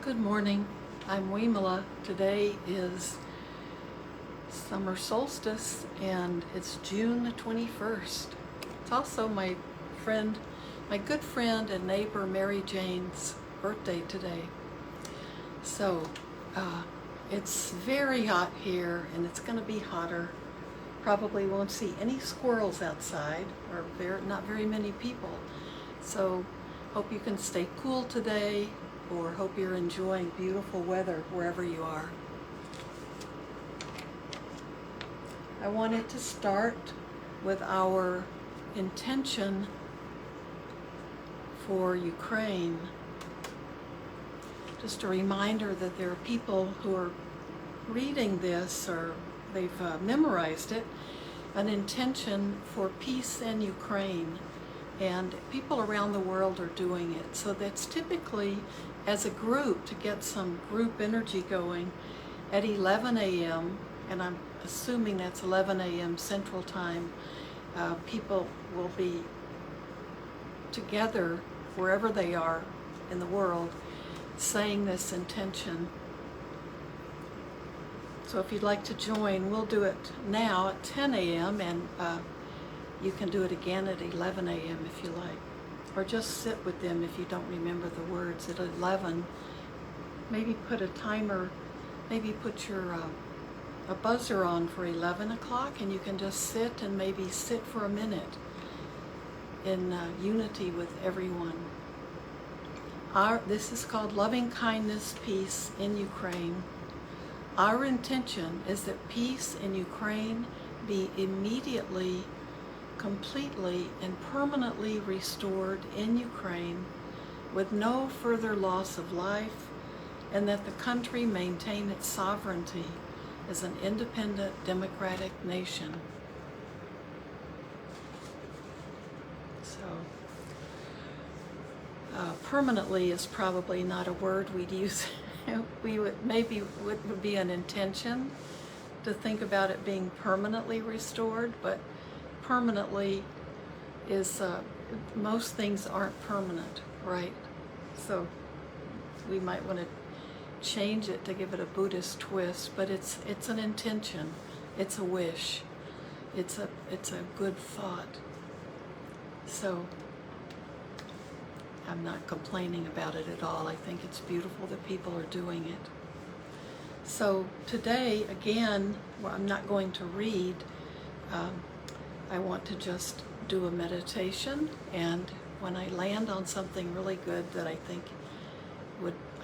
Good morning. I'm Vimala. Today is summer solstice and it's June the 21st. It's also my good friend and neighbor Mary Jane's birthday today. So it's very hot here and it's going to be hotter. Probably won't see any squirrels outside or not very many people. So hope you can stay cool today, or hope you're enjoying beautiful weather wherever you are. I wanted to start with our intention for Ukraine. Just a reminder that there are people who are reading this or they've memorized it, an intention for peace in Ukraine. And people around the world are doing it. So that's typically as a group to get some group energy going at 11 a.m. And I'm assuming that's 11 a.m. Central Time. People will be together wherever they are in the world saying this intention. So if you'd like to join, we'll do it now at 10 a.m. and you can do it again at 11 a.m. if you like. Or just sit with them if you don't remember the words at 11. Maybe put a timer, maybe put your a buzzer on for 11 o'clock and you can just sit and maybe sit for a minute in unity with everyone. This is called Loving Kindness, Peace in Ukraine. Our intention is that peace in Ukraine be immediately, completely and permanently restored in Ukraine with no further loss of life, and that the country maintain its sovereignty as an independent democratic nation. So permanently is probably not a word we'd use. We would be an intention to think about it being permanently restored, but permanently is most things aren't permanent, right? So we might want to change it to give it a Buddhist twist, but it's an intention, it's a wish, it's a good thought. So I'm not complaining about it at all. I think it's beautiful that people are doing it. So today, again, I'm not going to read. I want to just do a meditation, and when I land on something really good that I think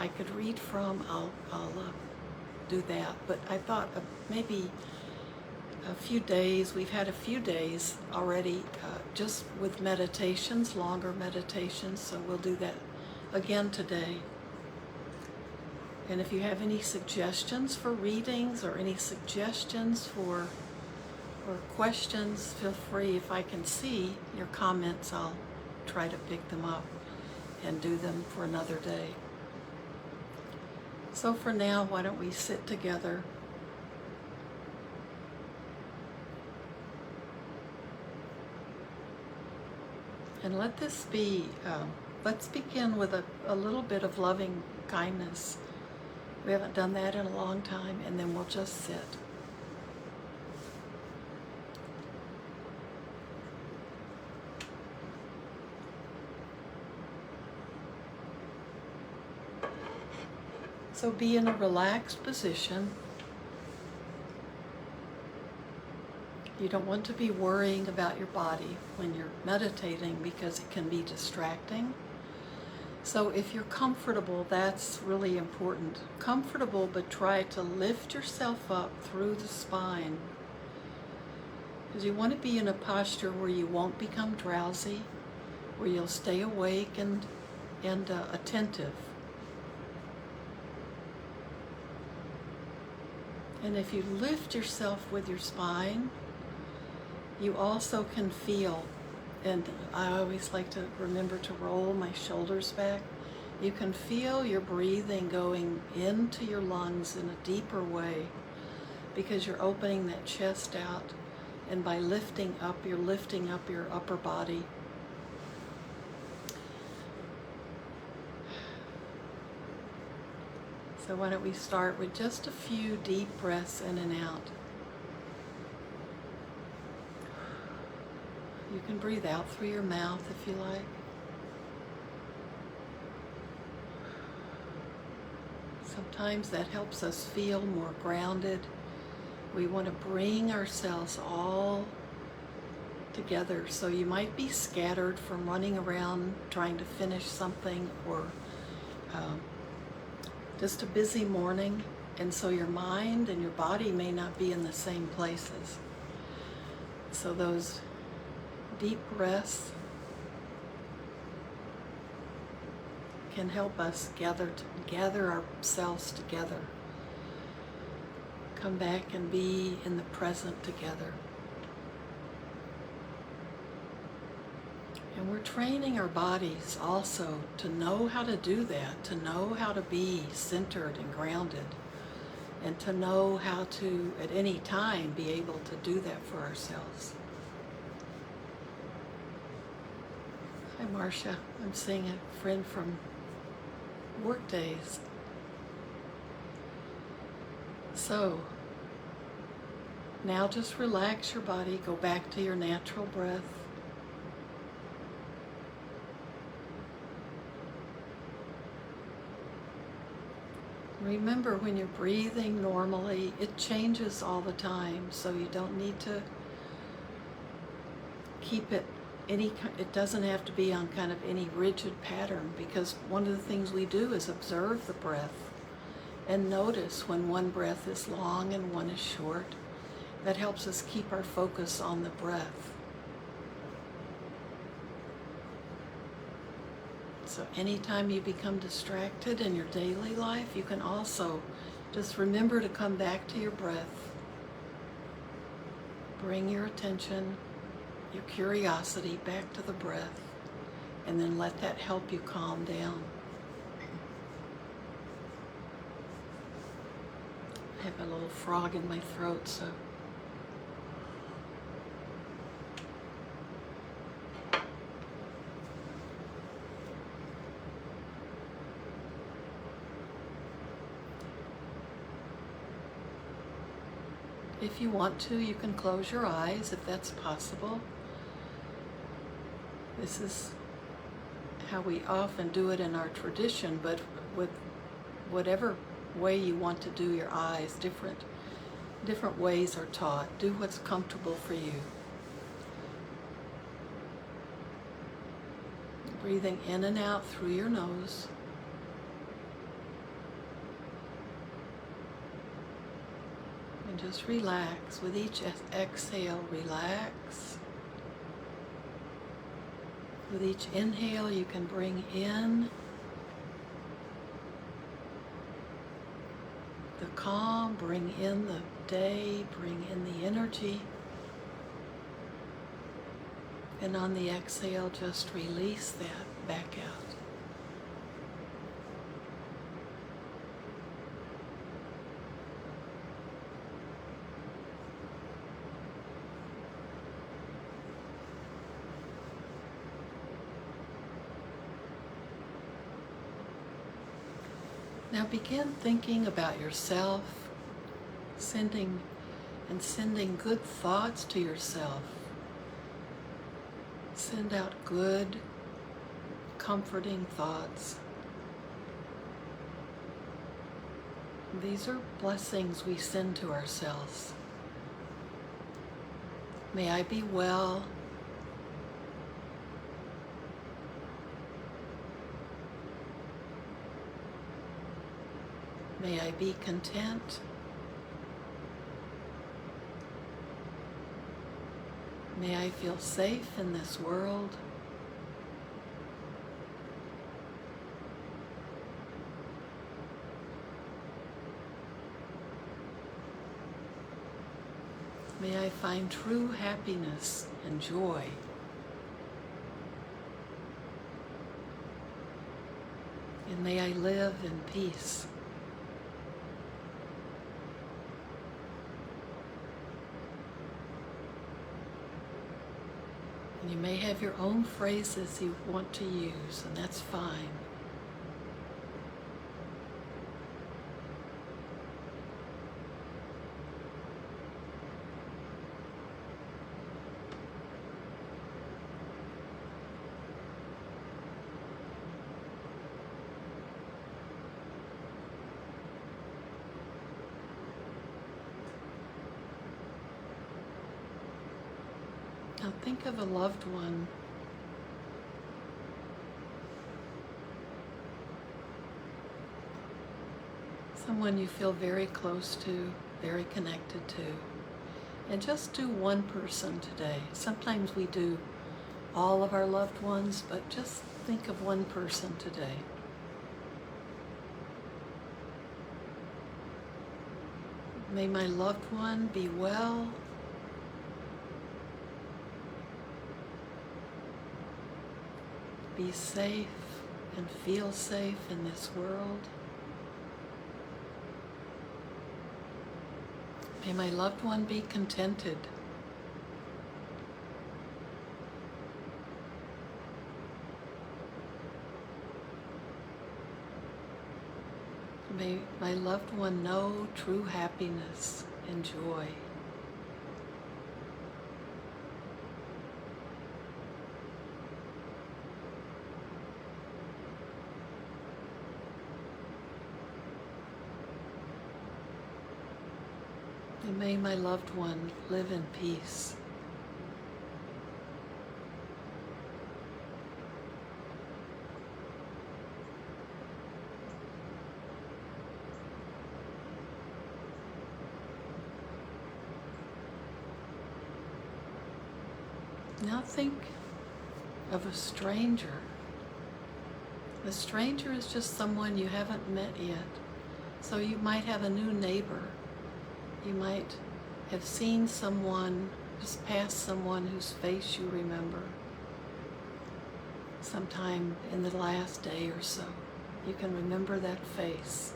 I could read from, I'll do that. But I thought maybe a few days, we've had a few days already just with meditations, longer meditations, so we'll do that again today. And if you have any suggestions for readings or any suggestions for or questions, feel free. If I can see your comments, I'll try to pick them up and do them for another day. So for now, why don't we sit together? And let this be, let's begin with a little bit of loving kindness. We haven't done that in a long time, and then we'll just sit. So be in a relaxed position. You don't want to be worrying about your body when you're meditating because it can be distracting. So if you're comfortable, that's really important. Comfortable, but try to lift yourself up through the spine. Because you want to be in a posture where you won't become drowsy, where you'll stay awake and attentive. And if you lift yourself with your spine, you also can feel, and I always like to remember to roll my shoulders back. You can feel your breathing going into your lungs in a deeper way because you're opening that chest out, and by lifting up, you're lifting up your upper body. So why don't we start with just a few deep breaths in and out. You can breathe out through your mouth if you like. Sometimes that helps us feel more grounded. We want to bring ourselves all together. So you might be scattered from running around trying to finish something, or just a busy morning, and so your mind and your body may not be in the same places. So those deep breaths can help us gather ourselves together. Come back and be in the present together. And we're training our bodies also to know how to do that, to know how to be centered and grounded, and to know how to, at any time, be able to do that for ourselves. Hi, Marcia. I'm seeing a friend from work days. So, now just relax your body, go back to your natural breath. Remember, when you're breathing normally, it changes all the time, so you don't need to keep it it doesn't have to be on kind of any rigid pattern, because one of the things we do is observe the breath and notice when one breath is long and one is short. That helps us keep our focus on the breath. So anytime you become distracted in your daily life, you can also just remember to come back to your breath. Bring your attention, your curiosity back to the breath, and then let that help you calm down. I have a little frog in my throat, so if you want to, you can close your eyes if that's possible. This is how we often do it in our tradition, but with whatever way you want to do your eyes, different ways are taught. Do what's comfortable for you. Breathing in and out through your nose. And just relax. With each exhale, relax. With each inhale, you can bring in the calm, bring in the day, bring in the energy. And on the exhale, just release that back out. Now begin thinking about yourself, sending good thoughts to yourself. Send out good, comforting thoughts. These are blessings we send to ourselves. May I be well. May I be content. May I feel safe in this world. May I find true happiness and joy. And may I live in peace. You may have your own phrases you want to use, and that's fine. Now think of a loved one. Someone you feel very close to, very connected to. And just do one person today. Sometimes we do all of our loved ones, but just think of one person today. May my loved one be well. Be safe and feel safe in this world. May my loved one be contented. May my loved one know true happiness and joy. And may my loved one live in peace. Now think of a stranger. A stranger is just someone you haven't met yet. So you might have a new neighbor. You might have seen someone, just pass someone whose face you remember sometime in the last day or so. You can remember that face.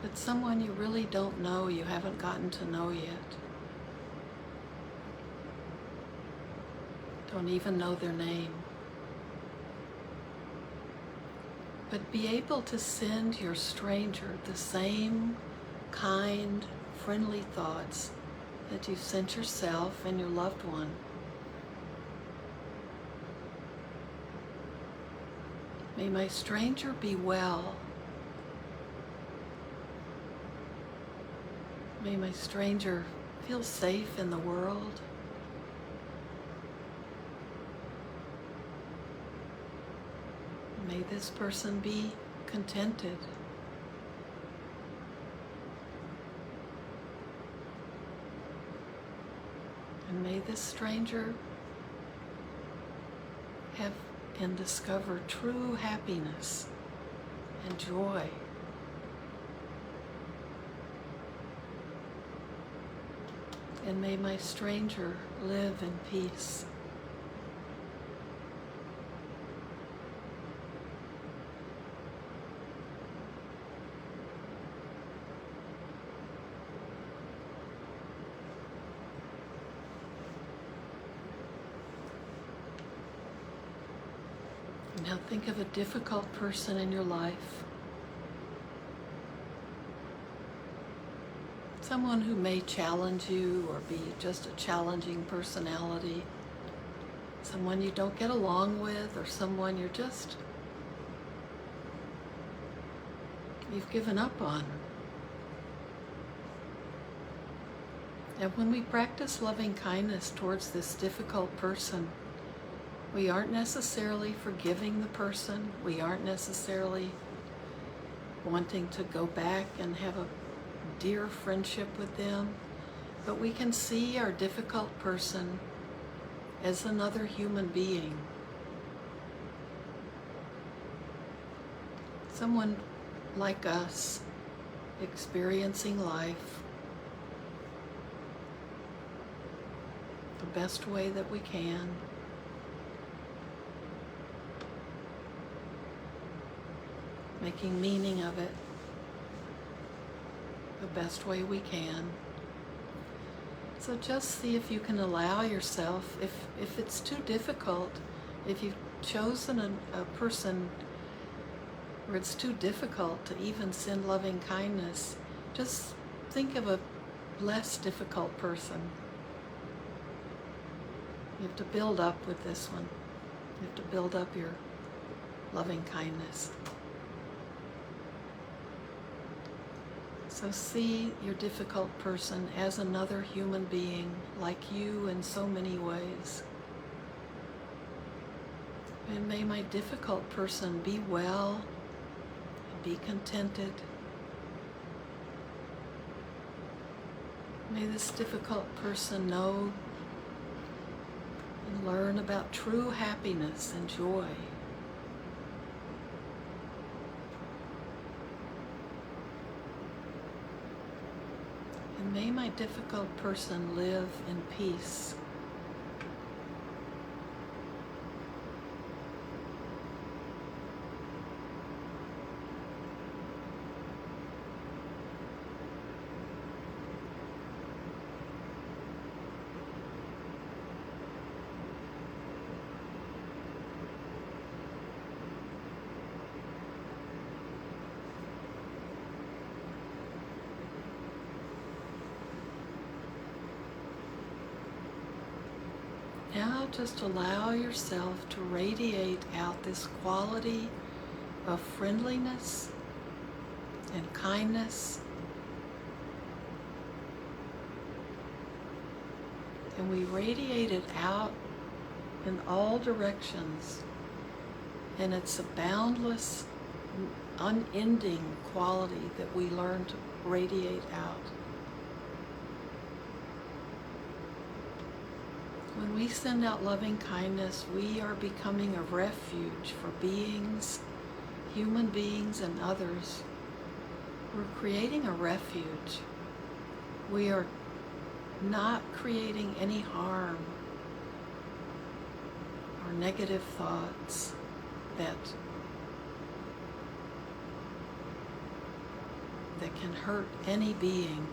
But someone you really don't know, you haven't gotten to know yet. Don't even know their name. But be able to send your stranger the same kind, friendly thoughts that you've sent yourself and your loved one. May my stranger be well. May my stranger feel safe in the world. May this person be contented. And may this stranger have and discover true happiness and joy. And may my stranger live in peace. Now think of a difficult person in your life. Someone who may challenge you or be just a challenging personality. Someone you don't get along with, or someone you've given up on. And when we practice loving kindness towards this difficult person, we aren't necessarily forgiving the person. We aren't necessarily wanting to go back and have a dear friendship with them. But we can see our difficult person as another human being. Someone like us, experiencing life the best way that we can. Making meaning of it the best way we can. So just see if you can allow yourself, if it's too difficult, if you've chosen a person where it's too difficult to even send loving kindness, just think of a less difficult person. You have to build up with this one. You have to build up your loving kindness. So see your difficult person as another human being like you in so many ways. And may my difficult person be well and be contented. May this difficult person know and learn about true happiness and joy. And may my difficult person live in peace. Now just allow yourself to radiate out this quality of friendliness and kindness. And we radiate it out in all directions. And it's a boundless, unending quality that we learn to radiate out. When we send out loving kindness, we are becoming a refuge for beings, human beings and others. We're creating a refuge. We are not creating any harm or negative thoughts that can hurt any being.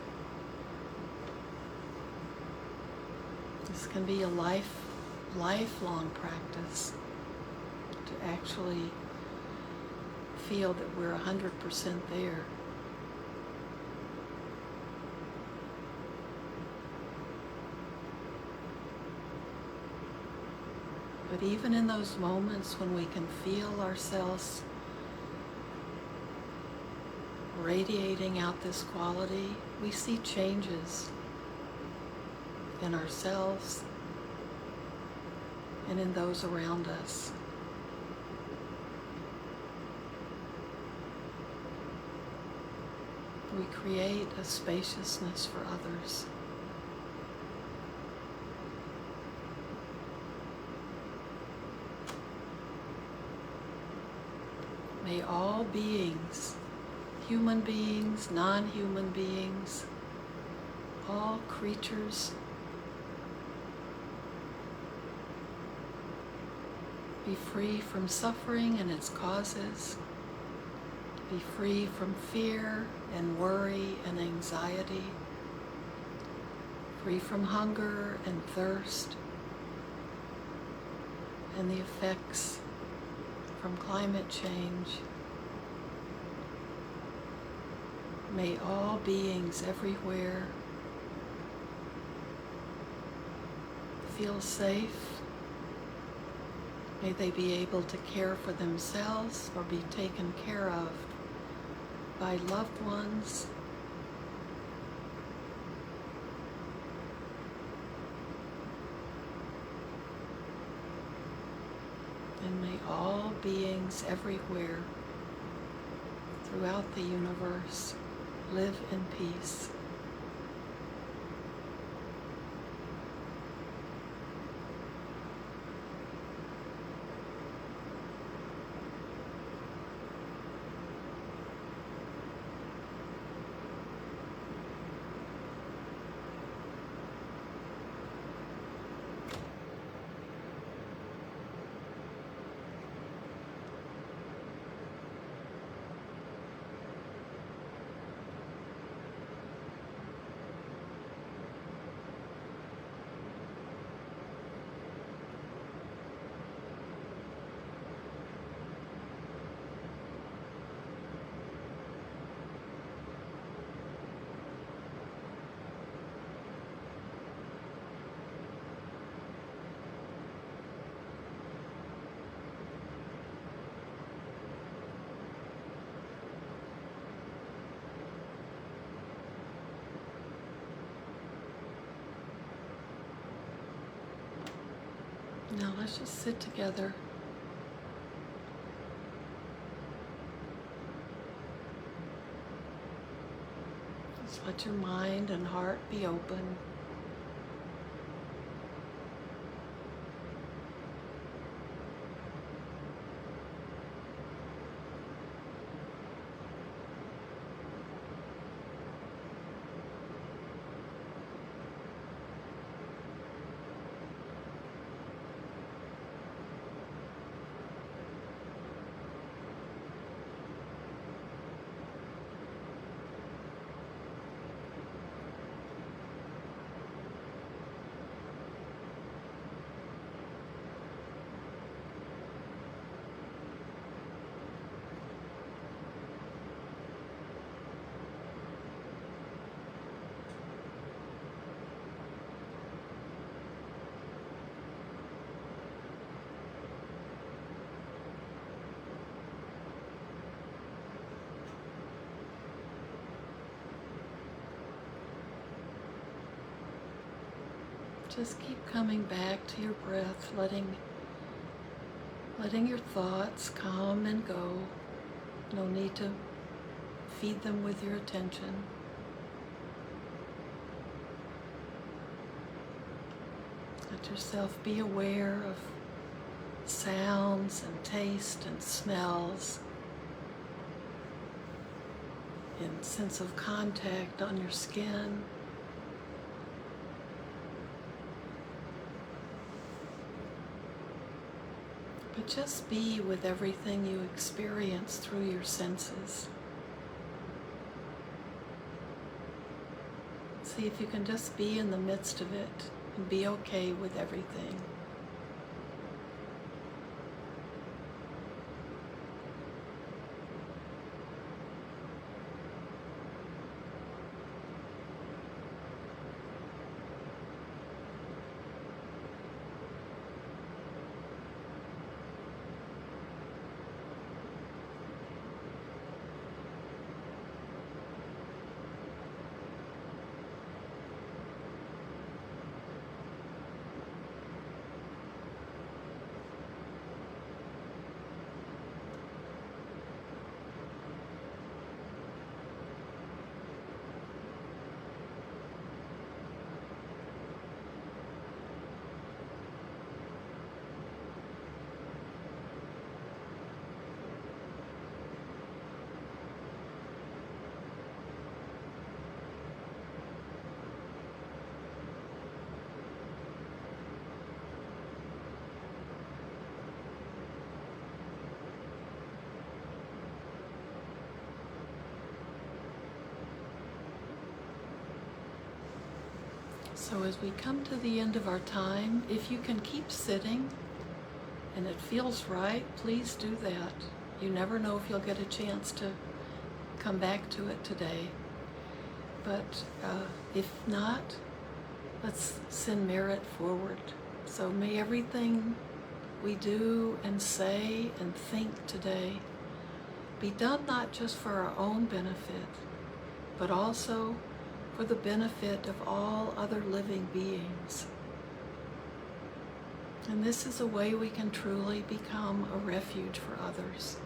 This can be a lifelong practice to actually feel that we're 100% there. But even in those moments when we can feel ourselves radiating out this quality, we see changes in ourselves and in those around us. We create a spaciousness for others. May all beings, human beings, non-human beings, all creatures, be free from suffering and its causes, be free from fear and worry and anxiety, free from hunger and thirst and the effects from climate change. May all beings everywhere feel safe. May they be able to care for themselves or be taken care of by loved ones. And may all beings everywhere throughout the universe live in peace. Now let's just sit together. Just let your mind and heart be open. Just keep coming back to your breath, letting your thoughts come and go. No need to feed them with your attention. Let yourself be aware of sounds and taste and smells and sense of contact on your skin. But just be with everything you experience through your senses. See if you can just be in the midst of it and be okay with everything. So as we come to the end of our time, if you can keep sitting and it feels right, please do that. You never know if you'll get a chance to come back to it today. But if not, let's send merit forward. So may everything we do and say and think today be done not just for our own benefit, but also for the benefit of all other living beings. And this is a way we can truly become a refuge for others.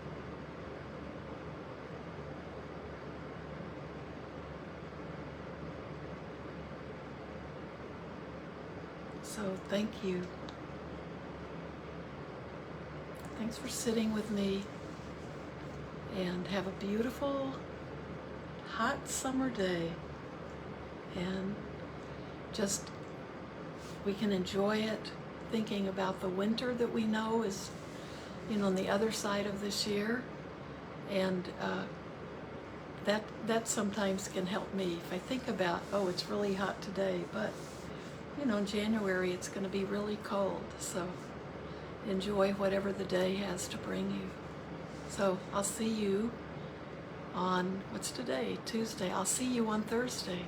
So thank you. Thanks for sitting with me, and have a beautiful, hot summer day. And just, we can enjoy it thinking about the winter that we know is, on the other side of this year. And that sometimes can help me. If I think about, oh, it's really hot today, but in January it's going to be really cold. So enjoy whatever the day has to bring you. So I'll see you on, what's today? Tuesday. I'll see you on Thursday.